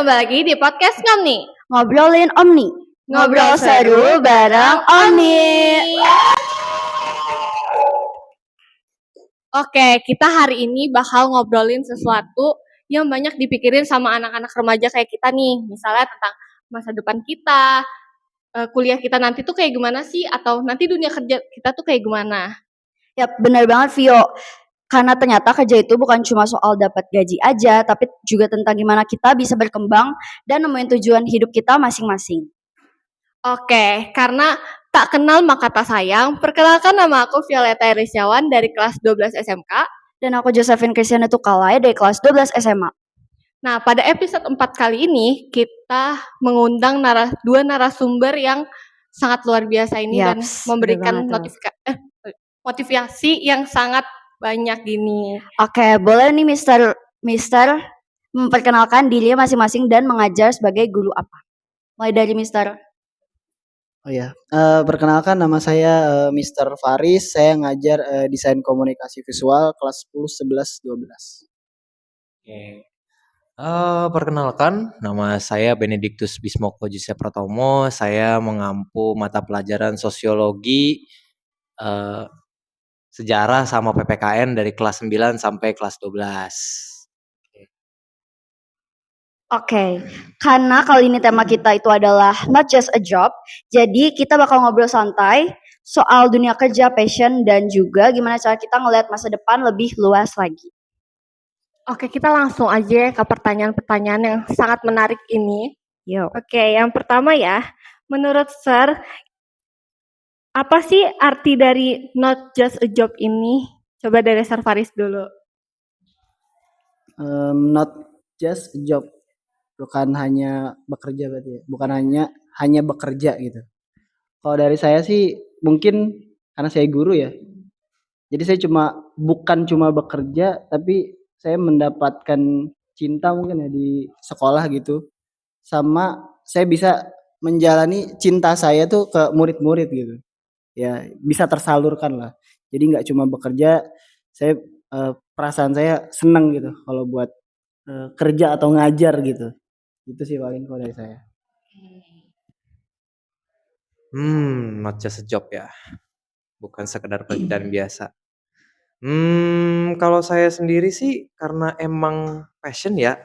kembali lagi di podcast Omni. Ngobrolin Omni. Ngobrol seru bareng Omni. Oke, kita hari ini bakal ngobrolin sesuatu yang banyak dipikirin sama anak-anak remaja kayak kita nih. Misalnya tentang masa depan kita, kuliah kita nanti tuh kayak gimana sih? Atau nanti dunia kerja kita tuh kayak gimana? Yap, benar banget Vio. Karena ternyata kerja itu bukan cuma soal dapat gaji aja, tapi juga tentang gimana kita bisa berkembang dan nemuin tujuan hidup kita masing-masing. Oke, karena tak kenal maka tak sayang, perkenalkan nama aku Violeta Irisyawan dari kelas 12 SMK. Dan aku Josephine Christiana Tukalai dari kelas 12 SMA. Nah, pada episode 4 kali ini, kita mengundang dua narasumber yang sangat luar biasa ini dan memberikan motivasi yang sangat banyak gini. Oke, boleh nih Mister memperkenalkan dirinya masing-masing dan mengajar sebagai guru apa? Mulai dari Mister. Oh ya, perkenalkan nama saya Mr. Faris. Saya ngajar desain komunikasi visual kelas 10, 11, 12. Oke. Perkenalkan, nama saya Benedictus Bismoko Jose Pratomo. Saya mengampu mata pelajaran sosiologi, sejarah sama PPKN dari kelas 9 sampai kelas 12. Oke, karena kali ini tema kita itu adalah not just a job, jadi kita bakal ngobrol santai soal dunia kerja, passion, dan juga gimana cara kita ngelihat masa depan lebih luas lagi. Oke, kita langsung aja ke pertanyaan-pertanyaan yang sangat menarik ini. Yo. Oke, yang pertama ya, menurut Sir, apa sih arti dari not just a job ini? Coba dari Sir Faris dulu. Not just a job, bukan hanya bekerja berarti ya, bukan hanya bekerja gitu. Kalau dari saya sih mungkin karena saya guru ya, jadi saya bukan cuma bekerja, tapi saya mendapatkan cinta mungkin ya di sekolah gitu, sama saya bisa menjalani cinta saya tuh ke murid-murid gitu. Ya bisa tersalurkan lah. Jadi nggak cuma bekerja, saya perasaan saya senang gitu kalau buat kerja atau ngajar gitu. Itu sih paling kalau dari saya. Not just a job ya, bukan sekedar pekerjaan biasa. Kalau saya sendiri sih karena emang passion ya,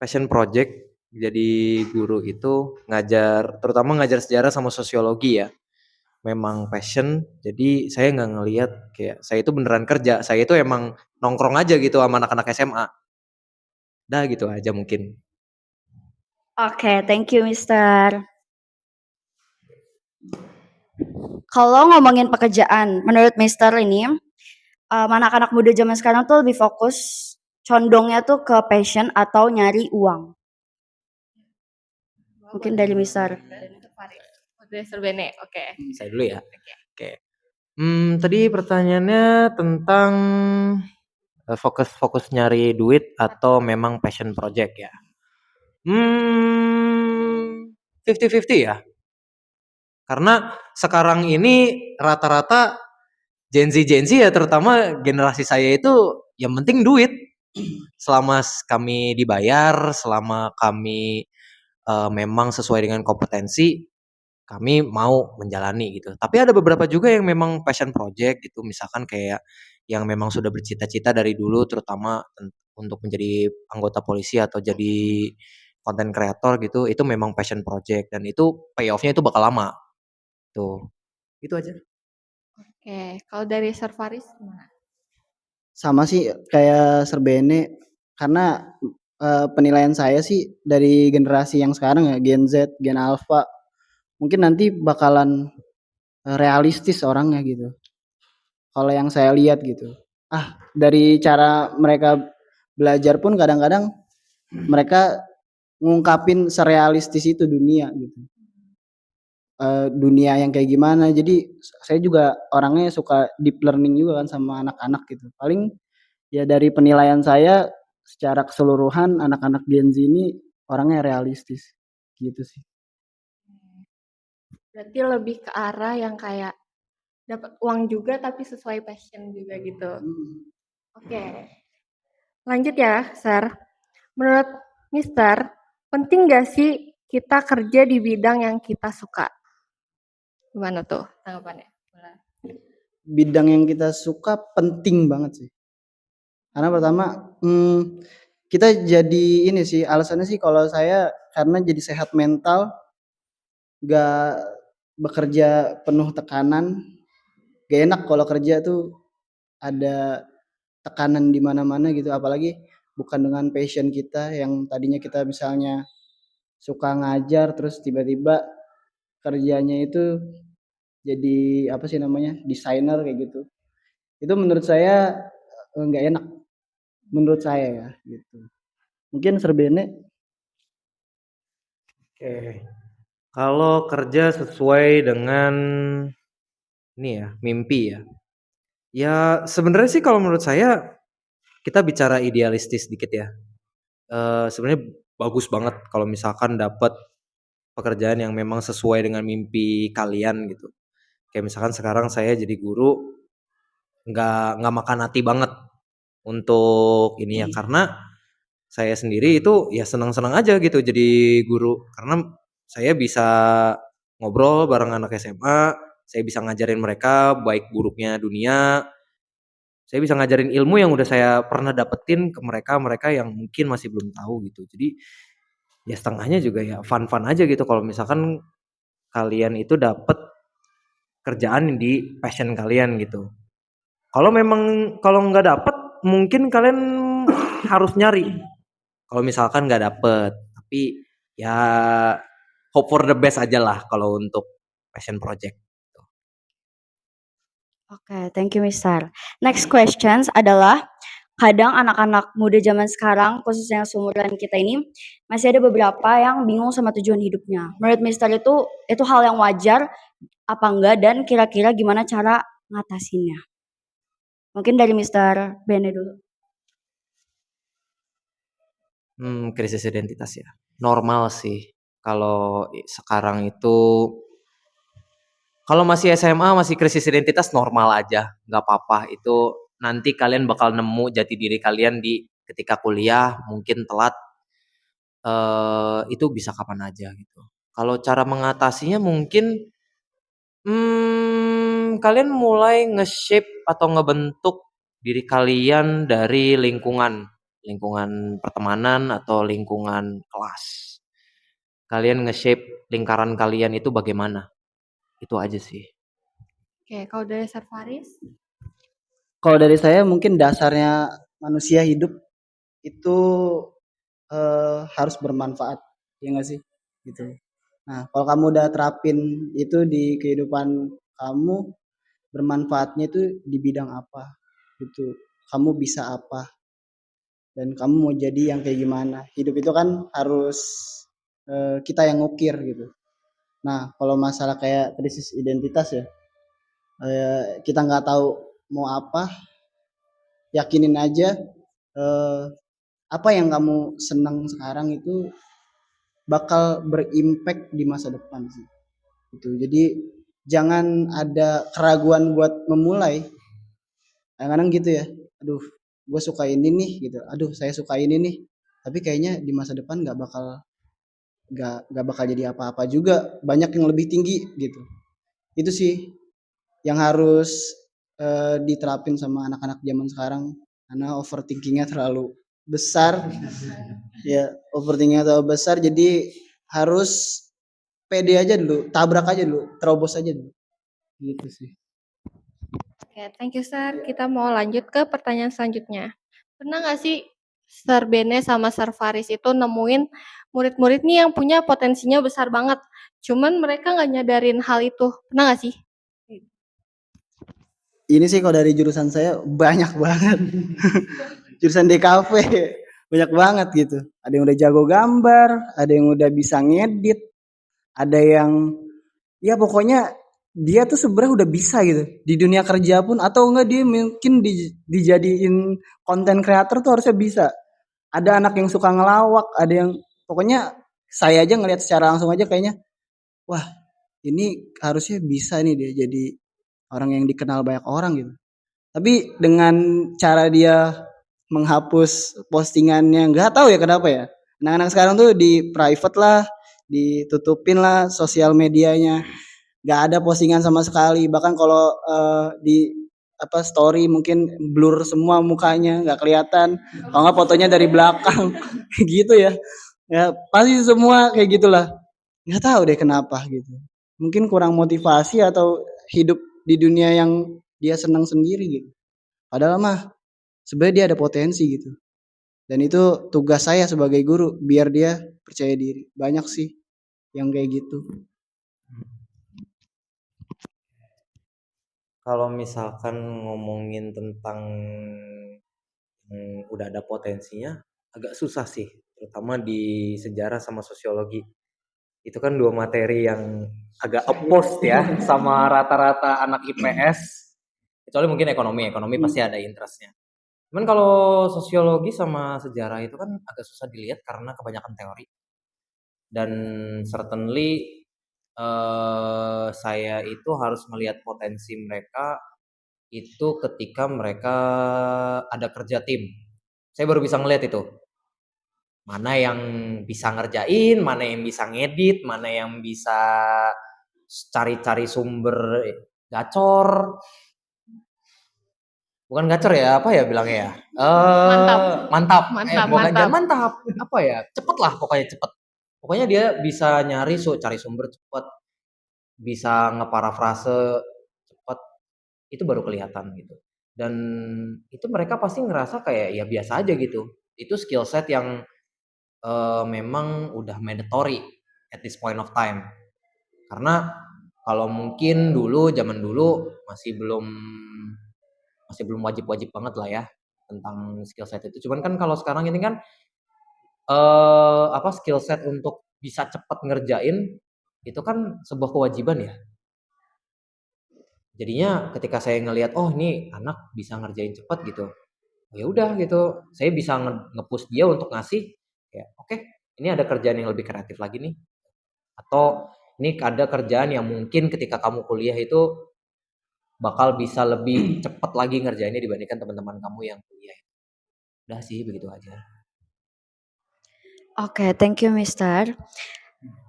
passion project. Jadi guru itu ngajar, terutama ngajar sejarah sama sosiologi ya. Memang passion, jadi saya nggak ngelihat kayak saya itu beneran kerja, saya itu emang nongkrong aja gitu sama anak-anak SMA. Dah gitu aja mungkin. Oke, thank you Mister. Kalau ngomongin pekerjaan, menurut Mister ini, anak-anak muda zaman sekarang tuh lebih fokus condongnya tuh ke passion atau nyari uang. Mungkin dari Mister. Dari Sir Bene, oke. Saya dulu ya. Oke. Tadi pertanyaannya tentang fokus nyari duit atau memang passion project ya. 50-50 ya. Karena sekarang ini rata-rata Gen Z ya, terutama generasi saya itu yang penting duit. Selama kami dibayar, selama kami memang sesuai dengan kompetensi, kami mau menjalani gitu. Tapi ada beberapa juga yang memang passion project gitu, misalkan kayak yang memang sudah bercita-cita dari dulu, terutama untuk menjadi anggota polisi atau jadi content creator gitu, itu memang passion project dan itu payoff-nya itu bakal lama. Tuh, itu aja. Oke, kalau dari Sir Faris gimana? Sama sih kayak Sir Bene, karena penilaian saya sih dari generasi yang sekarang ya, Gen Z, Gen Alpha, mungkin nanti bakalan realistis orangnya gitu. Kalau yang saya lihat gitu. Dari cara mereka belajar pun kadang-kadang mereka ngungkapin serealistis itu dunia gitu. Dunia yang kayak gimana. Jadi saya juga orangnya suka deep learning juga kan sama anak-anak gitu. Paling ya dari penilaian saya secara keseluruhan anak-anak Gen Z ini orangnya realistis gitu sih. Berarti lebih ke arah yang kayak dapat uang juga tapi sesuai passion juga gitu. Oke. Lanjut ya, Sir. Menurut Mister, penting gak sih kita kerja di bidang yang kita suka? Gimana tuh tanggapannya? Bidang yang kita suka penting banget sih. Karena pertama, kita jadi ini sih, alasannya sih kalau saya karena jadi sehat mental, gak bekerja penuh tekanan, gak enak kalau kerja tuh ada tekanan di mana-mana gitu, apalagi bukan dengan passion kita yang tadinya kita misalnya suka ngajar terus tiba-tiba kerjanya itu jadi apa sih namanya desainer kayak gitu. Itu menurut saya nggak enak, menurut saya ya gitu. Mungkin Serbene. Oke. Kalau kerja sesuai dengan ini ya, mimpi ya. Ya sebenarnya sih kalau menurut saya kita bicara idealistis dikit ya. Sebenarnya bagus banget kalau misalkan dapat pekerjaan yang memang sesuai dengan mimpi kalian gitu. Kayak misalkan sekarang saya jadi guru, nggak makan hati banget untuk ini ya, karena saya sendiri itu ya senang-senang aja gitu jadi guru, karena saya bisa ngobrol bareng anak SMA, saya bisa ngajarin mereka baik buruknya dunia, saya bisa ngajarin ilmu yang udah saya pernah dapetin ke mereka yang mungkin masih belum tahu gitu. Jadi ya setengahnya juga ya fun-fun aja gitu kalau misalkan kalian itu dapet kerjaan di passion kalian gitu. Kalau nggak dapet mungkin kalian harus nyari. Kalau misalkan nggak dapet, tapi ya hope for the best aja lah kalau untuk passion project. Oke, thank you Mister. Next questions adalah kadang anak-anak muda zaman sekarang, khususnya seumuran kita ini, masih ada beberapa yang bingung sama tujuan hidupnya. Menurut Mister itu hal yang wajar apa enggak dan kira-kira gimana cara ngatasinnya? Mungkin dari Mister Bene dulu. Krisis identitas ya. Normal sih. Kalau sekarang itu kalau masih SMA masih krisis identitas normal aja, nggak apa-apa. Itu nanti kalian bakal nemu jati diri kalian di ketika kuliah, mungkin telat. Itu bisa kapan aja gitu. Kalau cara mengatasinya mungkin kalian mulai nge-shape atau ngebentuk diri kalian dari lingkungan pertemanan atau lingkungan kelas. Kalian nge-shape lingkaran kalian itu bagaimana? Itu aja sih. Oke, kalau dari Sarfaris? Kalau dari saya mungkin dasarnya manusia hidup itu harus bermanfaat, ya nggak sih? Gitu. Nah, kalau kamu udah terapin itu di kehidupan kamu, bermanfaatnya itu di bidang apa? Gitu. Kamu bisa apa? Dan kamu mau jadi yang kayak gimana? Hidup itu kan harus kita yang ngukir gitu. Nah, kalau masalah kayak krisis identitas ya, kita nggak tahu mau apa, yakinin aja apa yang kamu senang sekarang itu bakal berimpact di masa depan sih. Gitu. Jadi jangan ada keraguan buat memulai. Kadang-kadang gitu ya. Aduh, gue suka ini nih gitu. Aduh, saya suka ini nih. Tapi kayaknya di masa depan nggak bakal jadi apa-apa juga. Banyak yang lebih tinggi gitu. Itu sih yang harus diterapin sama anak-anak zaman sekarang karena overthinkingnya terlalu besar. Ya, overthinkingnya terlalu besar. Jadi harus pede aja dulu, tabrak aja dulu, terobos aja dulu. Gitu sih. Oke, thank you, Sir. Kita mau lanjut ke pertanyaan selanjutnya. Pernah nggak sih Sir Bene sama Sir Faris itu nemuin murid-murid nih yang punya potensinya besar banget, cuman mereka nggak nyadarin hal itu. Pernah nggak sih? Ini sih kalau dari jurusan saya banyak banget. Jurusan DKV banyak banget gitu. Ada yang udah jago gambar, ada yang udah bisa ngedit, ada yang ya pokoknya dia tuh sebenarnya udah bisa gitu di dunia kerja pun atau enggak dia mungkin dijadiin konten creator tuh harusnya bisa. Ada anak yang suka ngelawak, ada yang pokoknya saya aja ngelihat secara langsung aja kayaknya wah ini harusnya bisa nih dia jadi orang yang dikenal banyak orang gitu. Tapi dengan cara dia menghapus postingannya nggak tahu ya kenapa ya. Anak-anak sekarang tuh di private lah, ditutupin lah sosial medianya. Nggak ada postingan sama sekali. Bahkan kalau di apa story mungkin blur semua mukanya, nggak kelihatan. Kalau nggak fotonya dari belakang, gitu ya. Ya pasti semua kayak gitulah. Nggak tahu deh kenapa gitu. Mungkin kurang motivasi atau hidup di dunia yang dia senang sendiri gitu. Padahal mah sebenarnya dia ada potensi gitu. Dan itu tugas saya sebagai guru biar dia percaya diri. Banyak sih yang kayak gitu. Kalau misalkan ngomongin tentang udah ada potensinya, agak susah sih, terutama di sejarah sama sosiologi. Itu kan dua materi yang agak opposed ya sama rata-rata anak IPS. Kecuali mungkin ekonomi pasti ada interestnya. Cuman kalau sosiologi sama sejarah itu kan agak susah dilihat karena kebanyakan teori. Dan certainly saya itu harus melihat potensi mereka itu ketika mereka ada kerja tim. Saya baru bisa ngeliat itu. Mana yang bisa ngerjain, mana yang bisa ngedit, mana yang bisa cari-cari sumber gacor. Bukan gacor ya, apa ya bilangnya ya? Mantap. Mantap. Mantap, Bukan mantap. mantap. Apa ya? Cepet lah pokoknya cepet. Pokoknya dia bisa cari sumber cepet, bisa ngeparafrase cepet, itu baru kelihatan gitu. Dan itu mereka pasti ngerasa kayak ya biasa aja gitu. Itu skill set yang memang udah mandatory at this point of time. Karena kalau mungkin zaman dulu masih belum wajib-wajib banget lah ya tentang skill set itu. Cuman kan kalau sekarang ini kan skill set untuk bisa cepat ngerjain itu kan sebuah kewajiban ya. Jadinya ketika saya ngelihat oh ini anak bisa ngerjain cepat gitu. Ya udah gitu. Saya bisa nge-push dia untuk ngasih ya oke, ini ada kerjaan yang lebih kreatif lagi nih. Atau ini ada kerjaan yang mungkin ketika kamu kuliah itu bakal bisa lebih cepat lagi ngerjainnya dibandingkan teman-teman kamu yang kuliah. Udah sih begitu aja. Oke, thank you Mister.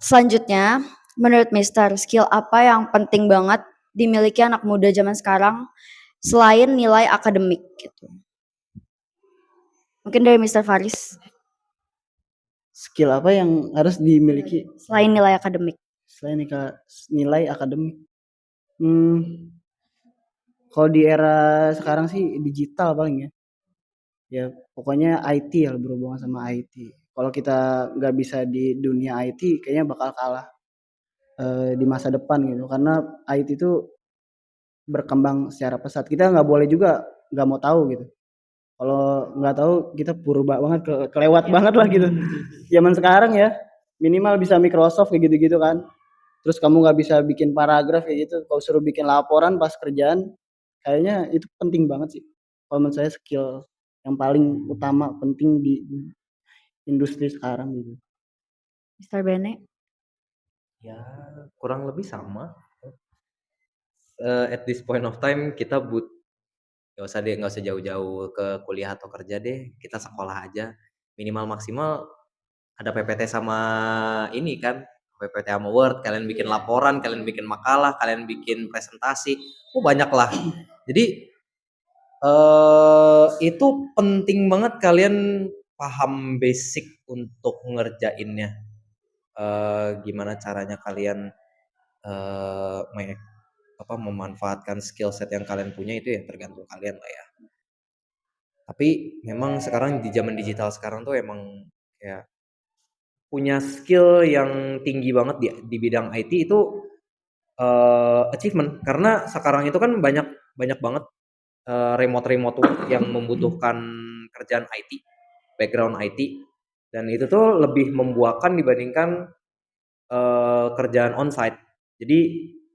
Selanjutnya, menurut Mister, skill apa yang penting banget dimiliki anak muda zaman sekarang selain nilai akademik gitu? Mungkin dari Mister Faris, Skill apa yang harus dimiliki selain nilai akademik? selain nilai akademik? Kalau di era sekarang sih digital paling ya. Ya pokoknya IT ya, berhubungan sama IT. Kalau kita nggak bisa di dunia IT, kayaknya bakal kalah di masa depan gitu. Karena IT itu berkembang secara pesat. Kita nggak boleh juga nggak mau tahu gitu. Kalau nggak tahu kita purba banget, kelewat banget lah gitu. Zaman sekarang ya minimal bisa Microsoft kayak gitu-gitu kan. Terus kamu nggak bisa bikin paragraf kayak gitu. Kalau suruh bikin laporan pas kerjaan, kayaknya itu penting banget sih. Kalau menurut saya skill yang paling utama penting di industri sekarang gitu. Mister Bene? Ya kurang lebih sama. At this point of time kita nggak usah jauh-jauh ke kuliah atau kerja deh, kita sekolah aja minimal maksimal ada PPT sama ini kan, PPT sama Word, kalian bikin laporan, kalian bikin makalah, kalian bikin presentasi, banyak lah. Jadi itu penting banget kalian paham basic untuk ngerjainnya. Gimana caranya kalian memanfaatkan skill set yang kalian punya itu ya tergantung kalian lah ya. Tapi memang sekarang di zaman digital sekarang tuh emang kayak punya skill yang tinggi banget di bidang IT itu achievement karena sekarang itu kan banyak banget remote work yang membutuhkan kerjaan IT, background IT, dan itu tuh lebih membuahkan dibandingkan kerjaan onsite. Jadi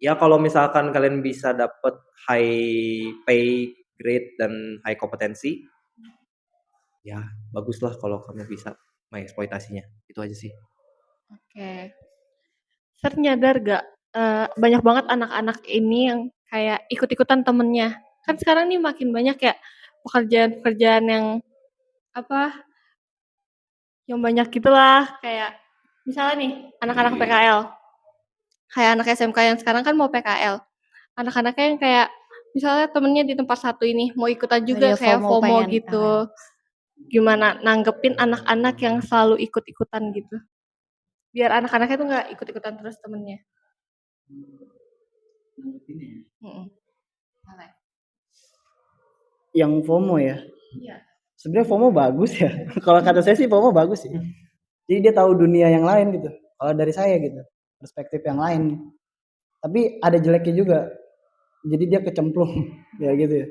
ya kalau misalkan kalian bisa dapet high pay grade dan high kompetensi, ya baguslah kalau kamu bisa mengeksploitasinya. Itu aja sih. Oke. Ser nyadar gak banyak banget anak-anak ini yang kayak ikut-ikutan temennya. Kan sekarang nih makin banyak ya pekerjaan-pekerjaan yang yang banyak gitulah, kayak misalnya nih anak-anak PKL, kayak anak SMK yang sekarang kan mau PKL, anak-anaknya yang kayak misalnya temennya di tempat satu ini mau ikutan juga Iya, kayak FOMO FOMO pengen gitu. Gimana nanggepin anak-anak yang selalu ikut-ikutan gitu, biar anak-anaknya tuh nggak ikut-ikutan terus temennya. Mm-mm. Yang FOMO ya. Iya. Sebenarnya FOMO bagus ya. Kalau kata saya sih FOMO bagus sih. Jadi dia tahu dunia yang lain gitu. Kalau dari saya gitu, perspektif yang lain. Tapi ada jeleknya juga. Jadi dia kecemplung ya gitu ya.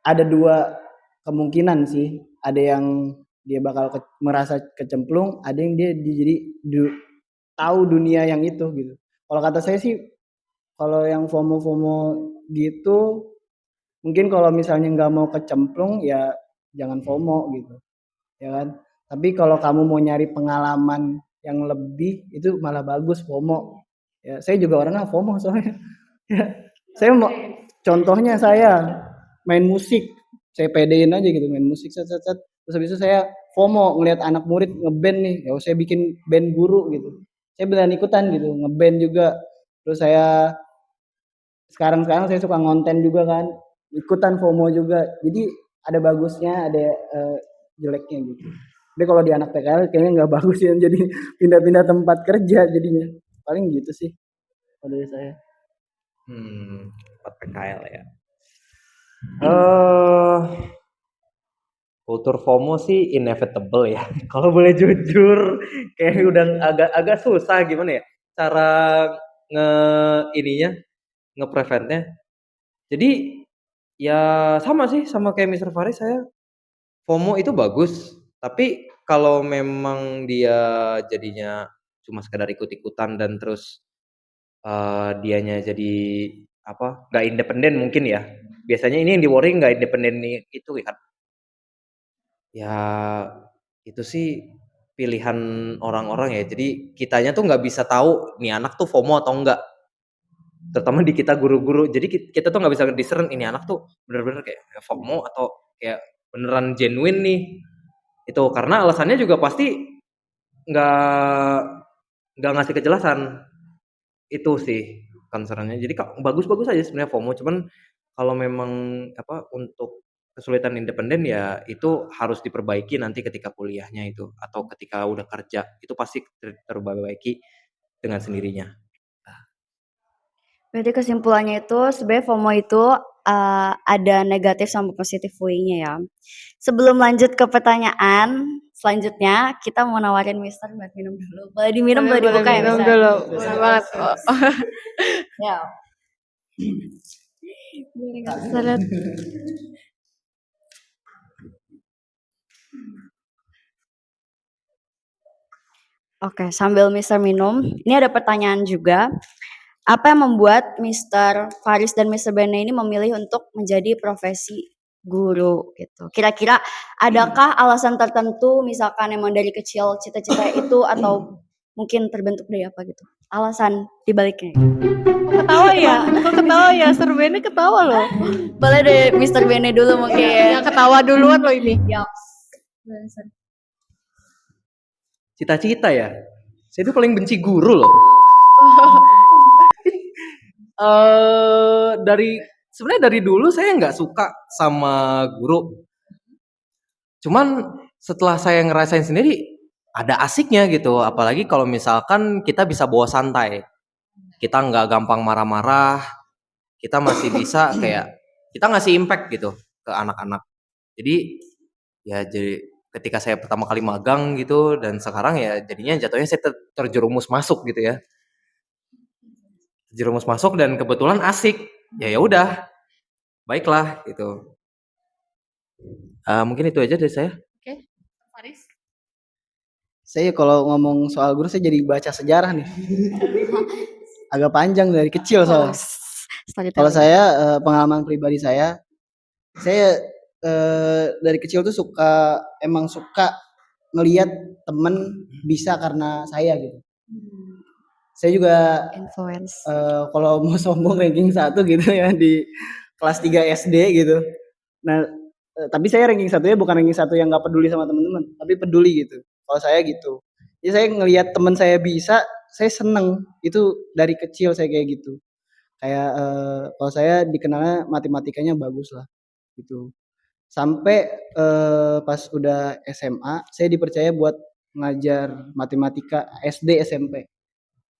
Ada dua kemungkinan sih. Ada yang dia bakal merasa kecemplung, ada yang dia jadi tahu dunia yang itu gitu. Kalau kata saya sih, kalau yang FOMO gitu, mungkin kalau misalnya nggak mau kecemplung ya jangan FOMO gitu, ya kan. Tapi kalau kamu mau nyari pengalaman yang lebih itu malah bagus FOMO. Ya, saya juga orangnya FOMO soalnya. Saya mau contohnya saya main musik, saya pedein aja gitu main musik set. Terus habis itu saya FOMO ngelihat anak murid ngeband nih, ya saya bikin band guru gitu. Saya beneran ikutan gitu, ngeband juga. Terus saya sekarang saya suka ngonten juga kan, ikutan FOMO juga. Jadi ada bagusnya, ada jeleknya gitu. Tapi kalau di anak PKL kayaknya nggak bagus ya, jadi pindah-pindah tempat kerja jadinya. Paling gitu sih kalau dari saya. Tempat PKL ya. Kultur FOMO sih inevitable ya. Kalau boleh jujur, kayak udah agak susah gimana ya cara nge-preventnya. Jadi ya sama sih sama kayak Mr. Faris, saya FOMO itu bagus, tapi kalau memang dia jadinya cuma sekedar ikut-ikutan dan terus dianya jadi nggak independen mungkin ya. Biasanya ini yang di-worry nggak independen itu kan. Ya itu sih pilihan orang-orang ya. Jadi kitanya tuh nggak bisa tahu nih anak tuh FOMO atau enggak. Terutama di kita guru-guru. Jadi kita tuh nggak bisa discern ini anak tuh bener-bener kayak FOMO atau kayak beneran genuine nih. Itu karena alasannya juga pasti nggak ngasih kejelasan. Itu sih concernnya. Jadi bagus-bagus aja sebenarnya FOMO. Cuman kalau memang untuk kesulitan independen ya itu harus diperbaiki nanti ketika kuliahnya itu atau ketika udah kerja itu pasti terperbaiki dengan sendirinya. Berarti kesimpulannya itu sebenarnya FOMO itu ada negatif sama positif way-nya ya. Sebelum lanjut ke pertanyaan selanjutnya, kita mau nawarin Mister buat minum dulu. Boleh diminum, boleh dibuka ya minum Mister? dulu, boleh banget kok. Ya. Bisa lihat. Oke, sambil Mister minum, ini ada pertanyaan juga. Apa yang membuat Mister Faris dan Mister Bene ini memilih untuk menjadi profesi guru gitu? Kira-kira adakah alasan tertentu, misalkan emang dari kecil cita-cita itu atau mungkin terbentuk dari apa gitu? Alasan dibaliknya. Ketawa ya, seru Bene ketawa loh. Boleh deh Mister Bene dulu mungkin. Yang ketawa duluan loh ini. Ya. Cita-cita ya. Saya tuh paling benci guru loh. Sebenarnya dari dulu saya nggak suka sama guru. Cuman setelah saya ngerasain sendiri ada asiknya gitu. Apalagi kalau misalkan kita bisa bawa santai. Kita nggak gampang marah-marah. Kita masih bisa kayak kita ngasih impact gitu ke anak-anak. Jadi ya jadi ketika saya pertama kali magang gitu dan sekarang ya jadinya jatuhnya saya terjerumus masuk gitu ya. Terjerumus masuk dan kebetulan asik. Ya udah. Baiklah gitu. Mungkin itu aja dari saya. Oke, Faris. Saya kalau ngomong soal guru saya jadi baca sejarah nih. Agak panjang dari kecil soalnya. Kalau saya pengalaman pribadi saya dari kecil tuh emang suka ngelihat temen bisa karena saya gitu. Saya juga Influence. kalau mau sombong ranking 1 gitu ya di kelas 3 SD gitu. Nah, Tapi saya ranking satunya bukan ranking satu yang nggak peduli sama teman-teman, tapi peduli gitu. Kalau saya gitu. Jadi saya ngelihat teman saya bisa, saya seneng. Itu dari kecil saya kayak gitu. Kayak kalau saya dikenalnya matematikanya bagus lah gitu. Sampai pas udah SMA, saya dipercaya buat ngajar matematika SD SMP.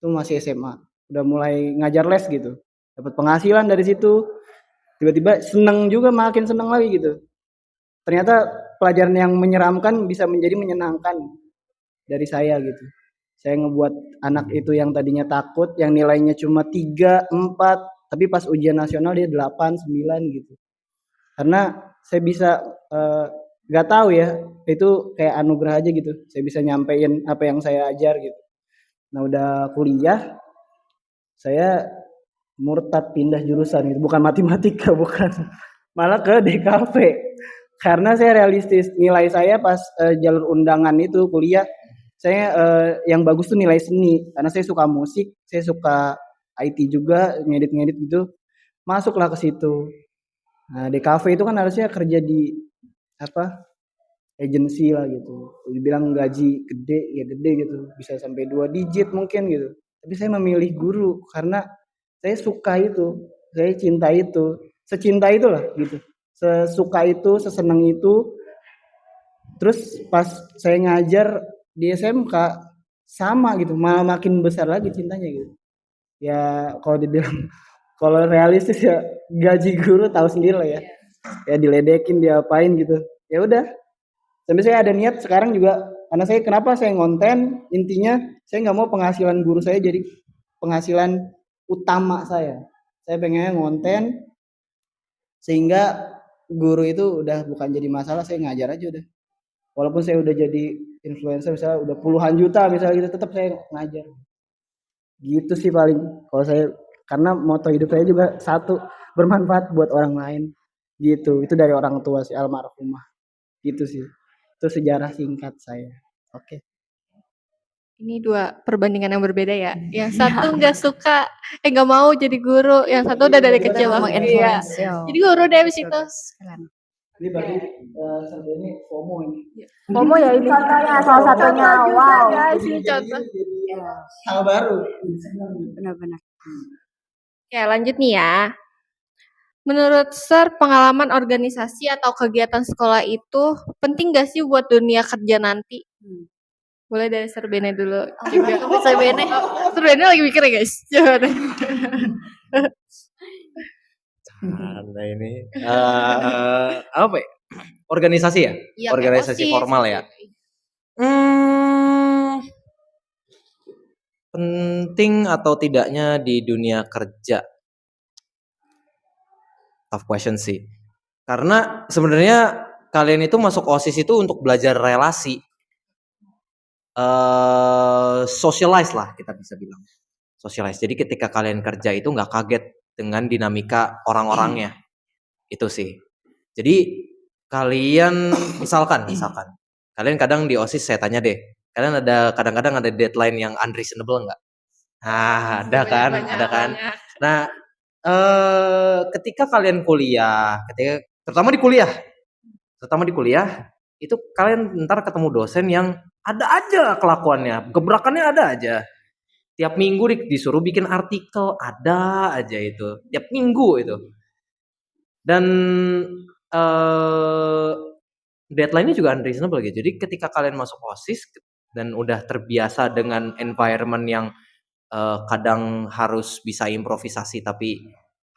Itu masih SMA. Udah mulai ngajar les gitu. Dapat penghasilan dari situ. Tiba-tiba seneng juga, makin seneng lagi gitu. Ternyata pelajaran yang menyeramkan bisa menjadi menyenangkan dari saya gitu. Saya ngebuat anak itu yang tadinya takut, yang nilainya cuma 3, 4, tapi pas ujian nasional dia 8, 9 gitu. Karena saya bisa nggak tahu ya, itu kayak anugerah aja gitu. Saya bisa nyampein apa yang saya ajar gitu. Nah udah kuliah, saya murtad pindah jurusan itu, bukan matematika, bukan, malah ke DKV. Karena saya realistis, nilai saya pas jalur undangan itu kuliah, saya yang bagus tuh nilai seni, karena saya suka musik, saya suka IT juga, ngedit-ngedit gitu, masuklah ke situ. Nah DKV itu kan harusnya kerja di apa, agensi lah gitu, dibilang gaji gede ya gede gitu, bisa sampai 2 digit mungkin gitu. Tapi saya memilih guru karena saya suka itu, saya cinta itu, secinta itulah gitu, sesuka itu, sesenang itu. Terus pas saya ngajar di SMK sama gitu, malah makin besar lagi cintanya gitu. Ya kalau dibilang kalau realistis ya gaji guru tahu sendiri lah ya. Ya diledekin, diapain gitu. Ya udah. Sampai saya ada niat sekarang juga, karena saya kenapa saya ngonten, intinya saya nggak mau penghasilan guru saya jadi penghasilan utama saya. Saya pengen ngonten sehingga guru itu udah bukan jadi masalah, saya ngajar aja udah. Walaupun saya udah jadi influencer misalnya udah puluhan juta misalnya gitu, tetap saya ngajar. Gitu sih paling kalau saya, karena moto hidup saya juga satu, bermanfaat buat orang lain. Gitu. Itu dari orang tua si almarhumah. Gitu sih. Itu sejarah singkat saya. Oke. Ini 2 perbandingan yang berbeda ya. Yang satu nggak suka, nggak mau jadi guru, yang satu udah dari kecil loh. Ngomong Iya. influence. Yo. Jadi guru deh abis itu. Keren. Ini berarti sebenarnya FOMO ini. FOMO ya ini contohnya, salah satunya. Wow. Guys, ini contoh. Hal baru. Benar-benar. Oke, lanjut nih ya. Menurut Sir, pengalaman organisasi atau kegiatan sekolah itu penting gak sih buat dunia kerja nanti? Boleh dari Sir Bene dulu juga. Sir Bene. Sir Bene lagi mikir ya guys. Coba deh. Nah ini apa ya? Organisasi ya? Iya, Organisasi OSIS. formal ya. Penting atau tidaknya di dunia kerja? Tough question sih. Karena sebenarnya kalian itu masuk OSIS itu untuk belajar relasi. Socialize lah kita bisa bilang. Socialize. Jadi ketika kalian kerja itu nggak kaget dengan dinamika orang-orangnya. Itu sih. Jadi kalian misalkan kalian kadang di OSIS saya tanya deh, kalian kadang-kadang ada deadline yang unreasonable nggak? Ada kan? Banyak. Nah, ketika kalian kuliah, terutama di kuliah, itu kalian ntar ketemu dosen yang ada aja kelakuannya, gebrakannya ada aja. Tiap minggu disuruh bikin artikel, ada aja itu. Tiap minggu itu. Dan deadline-nya juga unreasonable gitu. Jadi ketika kalian masuk OSIS dan udah terbiasa dengan environment yang kadang harus bisa improvisasi tapi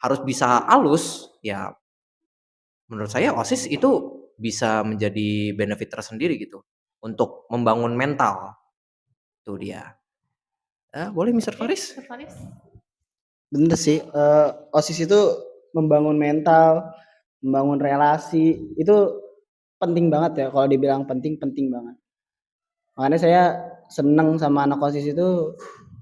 harus bisa halus, ya menurut saya OSIS itu bisa menjadi benefit tersendiri gitu untuk membangun mental. Itu dia. Boleh Mr. Faris? Bener sih, OSIS itu membangun mental, membangun relasi, itu penting banget ya. Kalau dibilang penting banget. Makanya saya seneng sama anak OSIS itu,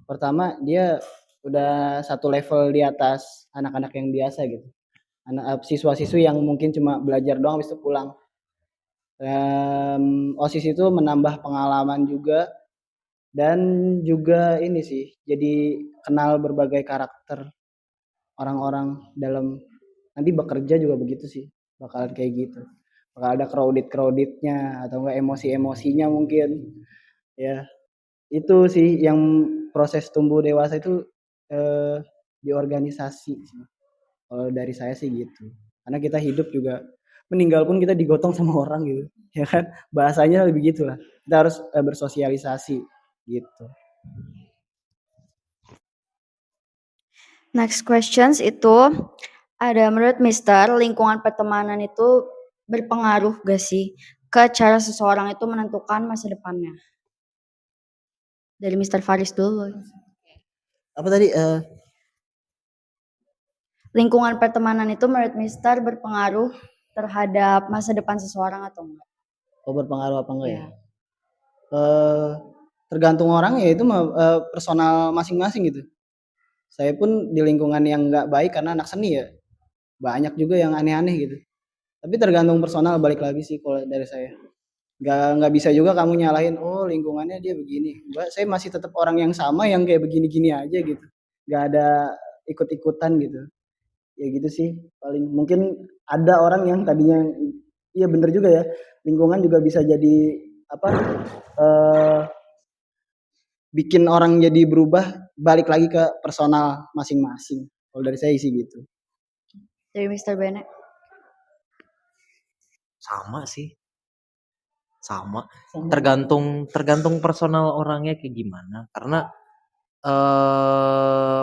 pertama dia udah satu level di atas anak-anak yang biasa gitu. Siswa-siswi yang mungkin cuma belajar doang habis itu pulang. OSIS itu menambah pengalaman juga, dan juga ini sih, jadi kenal berbagai karakter orang-orang dalam nanti bekerja juga begitu sih, bakalan kayak gitu. bakal ada crowdednya atau enggak emosi-emosinya mungkin. Ya, itu sih yang proses tumbuh dewasa itu di organisasi sih. Kalau dari saya sih gitu. Karena kita hidup juga meninggal pun kita digotong sama orang gitu. Ya kan? Bahasanya lebih gitulah. Kita harus bersosialisasi gitu. Next questions itu ada, menurut Mister, lingkungan pertemanan itu berpengaruh gak sih ke cara seseorang itu menentukan masa depannya? Dari Mister Faris dulu. Apa tadi? Lingkungan pertemanan itu menurut Mister berpengaruh terhadap masa depan seseorang atau enggak? Berpengaruh apa enggak ya? Ya. Tergantung orang ya, itu personal masing-masing gitu. Saya pun di lingkungan yang nggak baik karena anak seni ya. Banyak juga yang aneh-aneh gitu. Tapi tergantung personal, balik lagi sih kalau dari saya. Nggak bisa juga kamu nyalahin, oh lingkungannya dia begini. Saya masih tetap orang yang sama yang kayak begini-gini aja gitu. Nggak ada ikut-ikutan gitu. Ya gitu sih. Paling mungkin ada orang yang tadinya, iya bener juga ya. Lingkungan juga bisa jadi apa? Bikin orang jadi berubah, balik lagi ke personal masing-masing. Kalau dari saya sih gitu. Dari Mister Bennett. Sama sih. Sama. Tergantung personal orangnya kayak gimana. Karena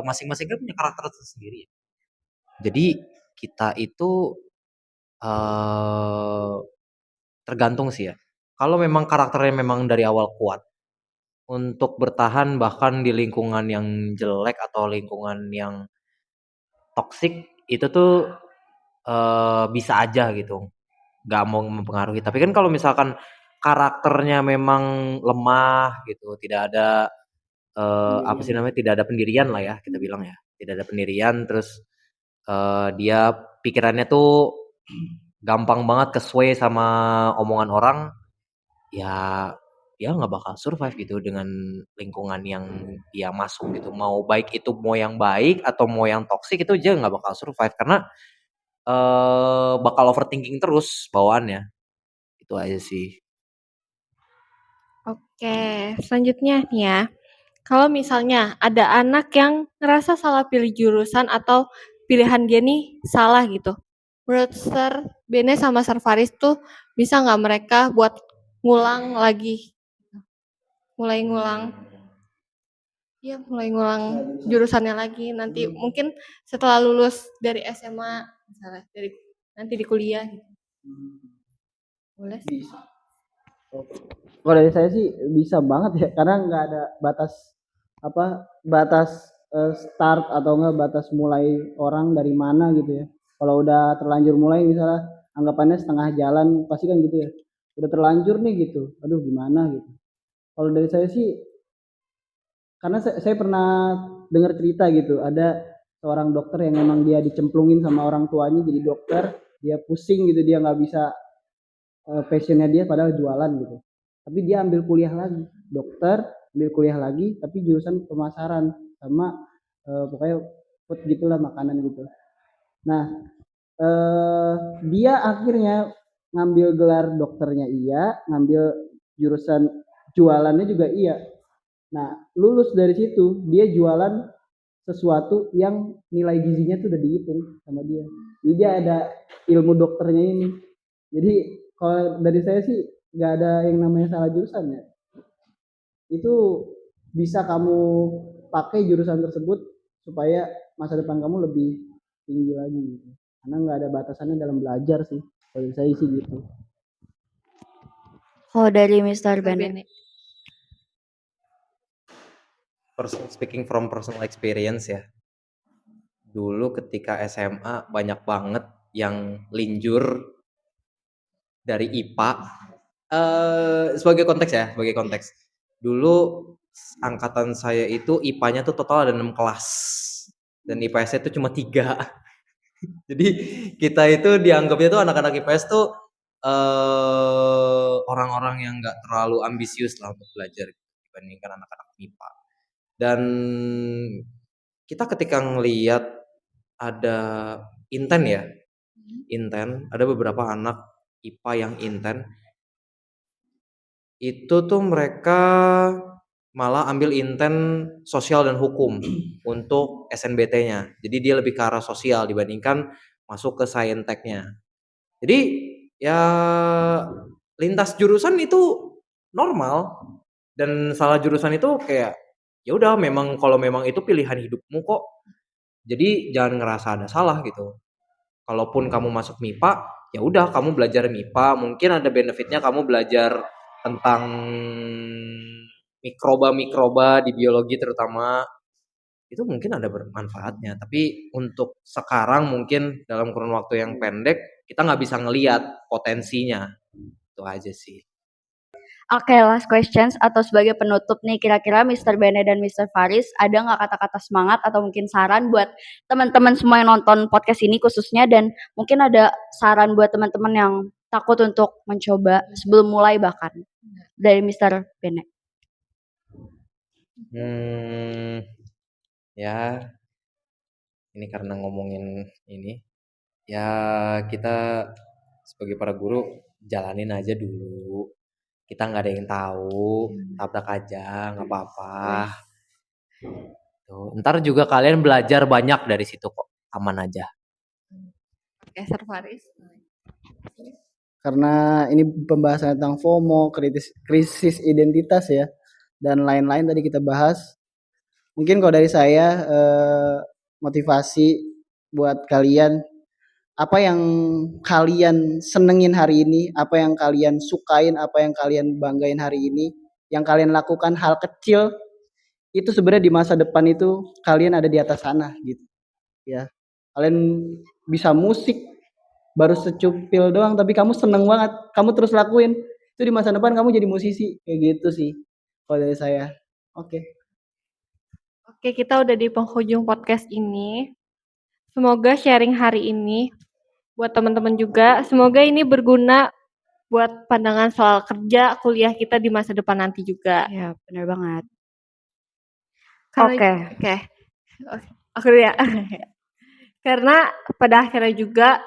masing-masing kan punya karakter tersendiri. Jadi kita itu tergantung sih ya. Kalau memang karakternya memang dari awal kuat untuk bertahan bahkan di lingkungan yang jelek atau lingkungan yang toksik, itu tuh bisa aja gitu, nggak mau mempengaruhi. Tapi kan kalau misalkan karakternya memang lemah gitu, tidak ada apa sih namanya, tidak ada pendirian lah ya kita bilang ya, tidak ada pendirian, terus dia pikirannya tuh gampang banget ke-sway sama omongan orang, ya dia nggak bakal survive gitu dengan lingkungan yang dia masuk gitu. Mau baik itu mau yang baik atau mau yang toksik, itu dia nggak bakal survive karena bakal overthinking terus bawaannya. Itu aja sih. Oke, selanjutnya nih ya. Kalau misalnya ada anak yang ngerasa salah pilih jurusan atau pilihan dia nih salah gitu. Menurut Sir Bene sama Sir Faris tuh bisa nggak mereka buat ngulang lagi? Mulai ngulang jurusannya lagi. Nanti mungkin setelah lulus dari SMA, misalnya nanti di kuliah gitu. Boleh sih. Bisa. Kalau dari saya sih bisa banget ya, karena nggak ada batas start atau nggak batas mulai orang dari mana gitu ya. Kalau udah terlanjur mulai, misalnya anggapannya setengah jalan, pasti kan gitu ya. Udah terlanjur nih gitu, aduh gimana gitu. Kalau dari saya sih, karena saya pernah dengar cerita gitu, ada seorang dokter yang memang dia dicemplungin sama orang tuanya jadi dokter, dia pusing gitu, dia nggak bisa passionnya dia padahal jualan gitu. Tapi dia ambil kuliah lagi, dokter, ambil kuliah lagi, tapi jurusan pemasaran sama pokoknya food gitulah, makanan gitu. Nah, dia akhirnya ngambil gelar dokternya iya, ngambil jurusan jualannya juga iya. Nah, lulus dari situ, dia jualan sesuatu yang nilai gizinya tuh udah dihitung sama dia. Jadi dia ada ilmu dokternya ini. Jadi kalau dari saya sih nggak ada yang namanya salah jurusan ya. Itu bisa kamu pakai jurusan tersebut supaya masa depan kamu lebih tinggi lagi gitu. Karena nggak ada batasannya dalam belajar sih. Kalau dari saya sih gitu. Oh, dari Mister Bennett. Speaking from personal experience ya. Dulu ketika SMA banyak banget yang linjur dari IPA. Sebagai konteks ya, sebagai konteks. Dulu angkatan saya itu IPA-nya tuh total ada 6 kelas. Dan IPS itu cuma 3. Jadi kita itu dianggapnya tuh anak-anak IPS tuh orang-orang yang nggak terlalu ambisius lah untuk belajar dibandingkan anak-anak IPA. Dan kita ketika ngelihat ada Inten ya, Inten, ada beberapa anak IPA yang inten, itu tuh mereka malah ambil inten sosial dan hukum untuk SNBT-nya. Jadi dia lebih ke arah sosial dibandingkan masuk ke sainteknya. Jadi ya lintas jurusan itu normal, dan salah jurusan itu kayak ya udah, memang kalau memang itu pilihan hidupmu kok. Jadi jangan ngerasa ada salah gitu. Kalaupun kamu masuk MIPA, ya udah kamu belajar MIPA, mungkin ada benefitnya kamu belajar tentang mikroba-mikroba di biologi terutama, itu mungkin ada bermanfaatnya. Tapi untuk sekarang mungkin dalam kurun waktu yang pendek kita nggak bisa ngelihat potensinya. Itu aja sih. Oke, last questions atau sebagai penutup nih, kira-kira Mr. Bene dan Mr. Faris ada nggak kata-kata semangat atau mungkin saran buat teman-teman semua yang nonton podcast ini khususnya, dan mungkin ada saran buat teman-teman yang takut untuk mencoba sebelum mulai bahkan, dari Mr. Bene. Ya ini karena ngomongin ini, ya kita sebagai para guru jalanin aja dulu. Kita nggak ada yang tahu, tabrak aja, nggak apa-apa. Tuh, ntar juga kalian belajar banyak dari situ kok, aman aja. Oke, Sir Faris. Karena ini pembahasan tentang FOMO, krisis identitas ya, dan lain-lain tadi kita bahas. Mungkin kalau dari saya motivasi buat kalian, apa yang kalian senengin hari ini, apa yang kalian sukain, apa yang kalian banggain hari ini, yang kalian lakukan hal kecil itu sebenarnya di masa depan itu kalian ada di atas sana gitu ya. Kalian bisa musik baru secupil doang tapi kamu seneng banget, kamu terus lakuin, itu di masa depan kamu jadi musisi, kayak gitu sih kalau dari saya. Oke. Oke, kita udah di penghujung podcast ini. Semoga sharing hari ini buat teman-teman juga, semoga ini berguna buat pandangan soal kerja, kuliah kita di masa depan nanti juga. Ya, benar banget. Karena- Oke. Aku dulu ya. Karena pada akhirnya juga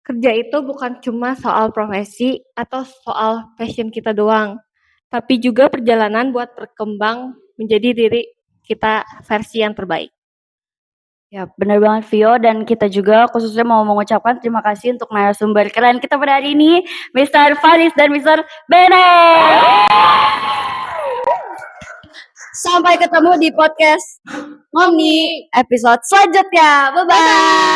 kerja itu bukan cuma soal profesi atau soal passion kita doang, tapi juga perjalanan buat berkembang menjadi diri kita versi yang terbaik. Ya, benar banget Vio, dan kita juga khususnya mau mengucapkan terima kasih untuk narasumber keren kita pada hari ini, Mr. Faris dan Mr. Bene. Sampai ketemu di podcast Ngomni episode selanjutnya. Bye-bye.